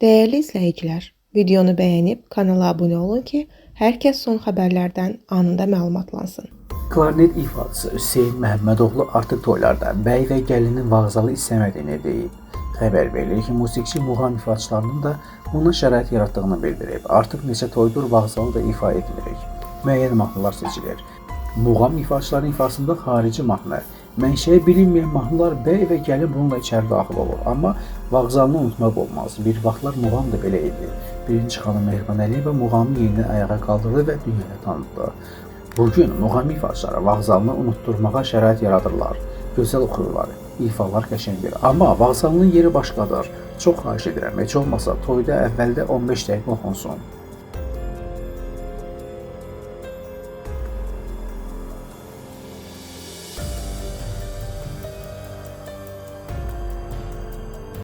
Değerli izləyicilər, videonu bəyənib kanala abunə olun ki, hər kəs son xəbərlərdən anında məlumatlansın. Klarnet ifaçısı Hüseyn Məhəmmədoğlu artıq toylarda bəy və gəlinin vağzalı istəmədiyini deyib. Xəbər verilir ki, musiqiçi muğam ifaçılarının da buna şərait yaratdığını bildirib. Artıq neçə toydur vağzalı da ifa etmirik. Müəyyən mahnılar seçilir. Muğam ifaçıların ifasında xarici mahnı, mənşəyi bilinməyən mahnılar bəy və gəlin bununla içəri daxil olur. Amma vağzalını unutmaq olmaz. Bir vaxtlar muğam da belə idi. Birinci xanım Mehriban Əliyeva muğamı yenidən ayağa qaldırdı və dünyaya tanıtdı. Bugün muğam ifaçıları vağzalını unutturmağa şərait yaradırlar. Gözəl oxuyurlar, ifalar qəşəngdir. Amma vağzalının yeri başqadır. Çox xahiş edirəm, heç olmasa toyda əvvəldə 15 dəqiqə oxunsun.